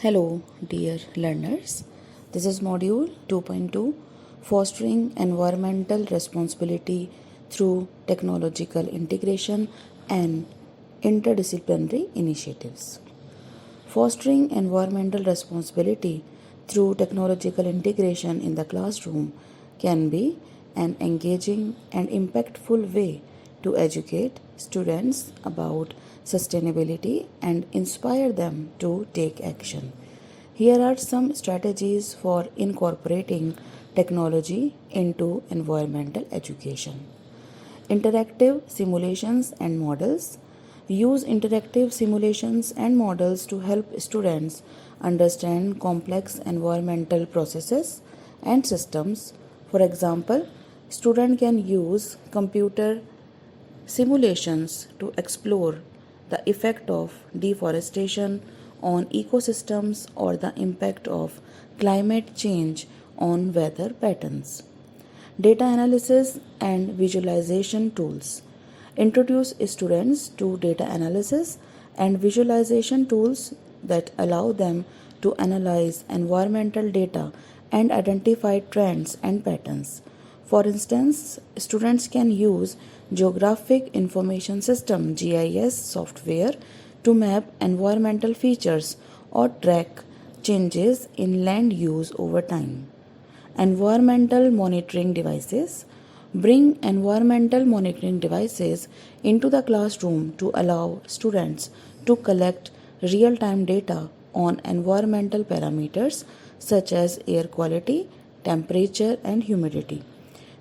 Hello, dear learners. This is Module 2.2 Fostering Environmental Responsibility through Technological Integration and Interdisciplinary Initiatives. Fostering environmental responsibility through technological integration in the classroom can be an engaging and impactful way to educate students about sustainability and inspire them to take action. Here are some strategies for incorporating technology into environmental education. Interactive simulations and models. Use interactive simulations and models to help students understand complex environmental processes and systems. For example, student can use computer simulations to explore the effect of deforestation on ecosystems or the impact of climate change on weather patterns. Data analysis and visualization tools. Introduce students to data analysis and visualization tools that allow them to analyze environmental data and identify trends and patterns. For instance, students can use Geographic Information System (GIS) software to map environmental features or track changes in land use over time. Environmental monitoring devices. Bring environmental monitoring devices into the classroom to allow students to collect real time data on environmental parameters such as air quality, temperature, and humidity.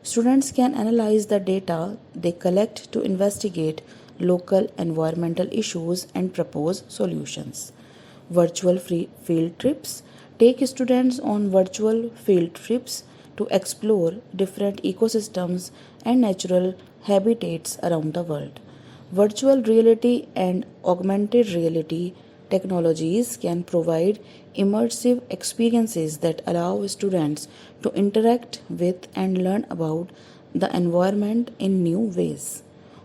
Students can analyze the data they collect to investigate local environmental issues and propose solutions. Virtual field trips. Take students on virtual field trips to explore different ecosystems and natural habitats around the world. Virtual reality and augmented reality technologies can provide immersive experiences that allow students to interact with and learn about the environment in new ways.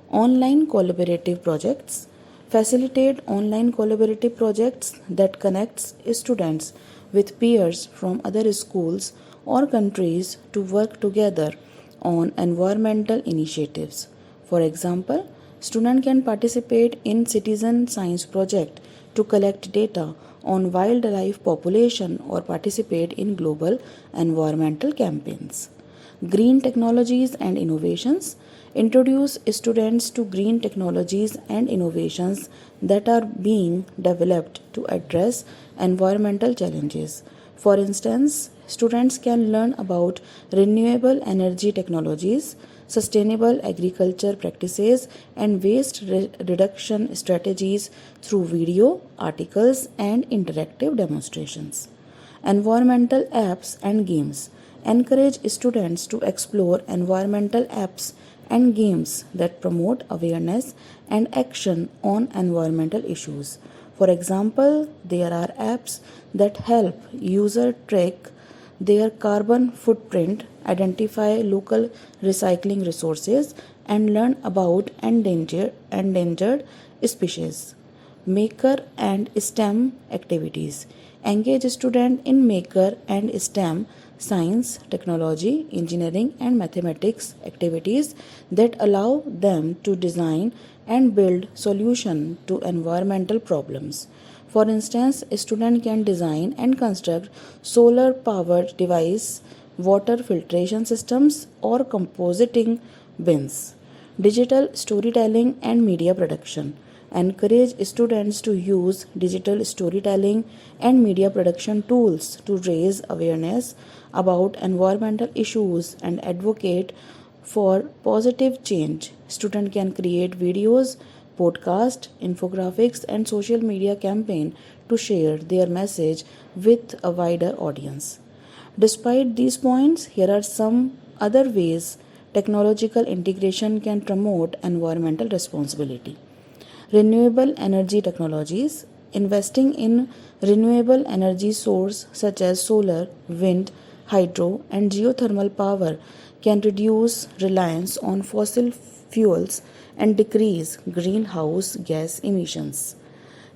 Online collaborative projects. Facilitate online collaborative projects that connects students with peers from other schools or countries to work together on environmental initiatives. For example, students can participate in citizen science project to collect data on wildlife population or participate in global environmental campaigns. Green technologies and innovations. Introduce students to green technologies and innovations that are being developed to address environmental challenges. For instance, students can learn about renewable energy technologies, sustainable agriculture practices, and waste reduction strategies through video, articles, and interactive demonstrations. Environmental apps and games. Encourage students to explore environmental apps and games that promote awareness and action on environmental issues. For example, there are apps that help users track their carbon footprint, identify local recycling resources, and learn about endangered species. Maker and STEM activities. Engage students in maker and STEM science, technology, engineering, and mathematics activities that allow them to design and build solutions to environmental problems. For instance, a student can design and construct solar powered device, water filtration systems, or compositing bins. Digital storytelling and media production. Encourage students to use digital storytelling and media production tools to raise awareness about environmental issues and advocate for positive change. Students can create videos, podcasts, infographics, and social media campaign to share their message with a wider audience. Despite these points, here are some other ways technological integration can promote environmental responsibility. Renewable energy technologies. Investing in renewable energy sources such as solar, wind, hydro, and geothermal power can reduce reliance on fossil fuels and decrease greenhouse gas emissions.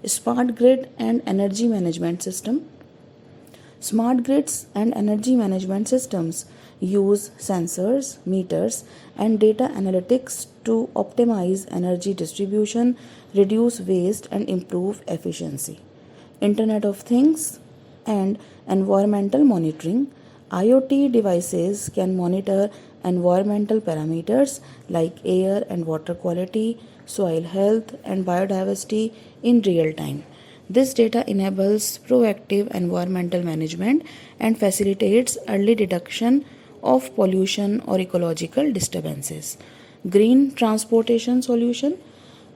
Smart grid and energy management system. Smart grids and energy management systems use sensors, meters, and data analytics to optimize energy distribution, reduce waste, and improve efficiency. Internet of Things and environmental monitoring. IoT devices can monitor environmental parameters like air and water quality, soil health, and biodiversity in real time. This data enables proactive environmental management and facilitates early detection of pollution or ecological disturbances. Green transportation solution.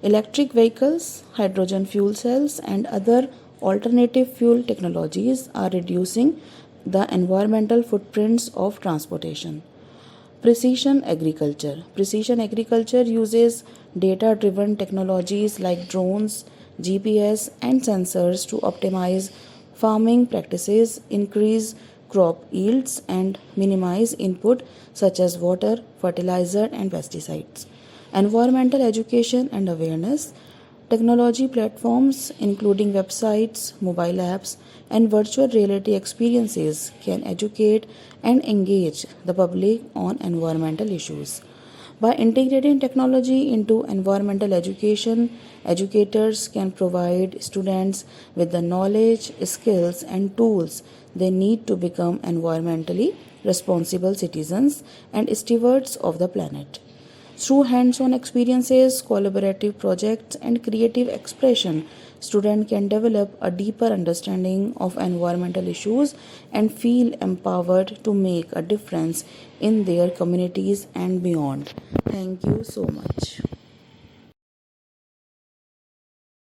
Electric vehicles, hydrogen fuel cells, and other alternative fuel technologies are reducing the environmental footprints of transportation. Precision agriculture. Precision agriculture uses data driven technologies like drones, GPS, and sensors to optimize farming practices, increase crop yields, and minimize input such as water, fertilizer, and pesticides. Environmental education and awareness. Technology platforms, including websites, mobile apps, and virtual reality experiences, can educate and engage the public on environmental issues. By integrating technology into environmental education, educators can provide students with the knowledge, skills, and tools they need to become environmentally responsible citizens and stewards of the planet. Through hands-on experiences, collaborative projects, and creative expression, students can develop a deeper understanding of environmental issues and feel empowered to make a difference in their communities and beyond. Thank you so much.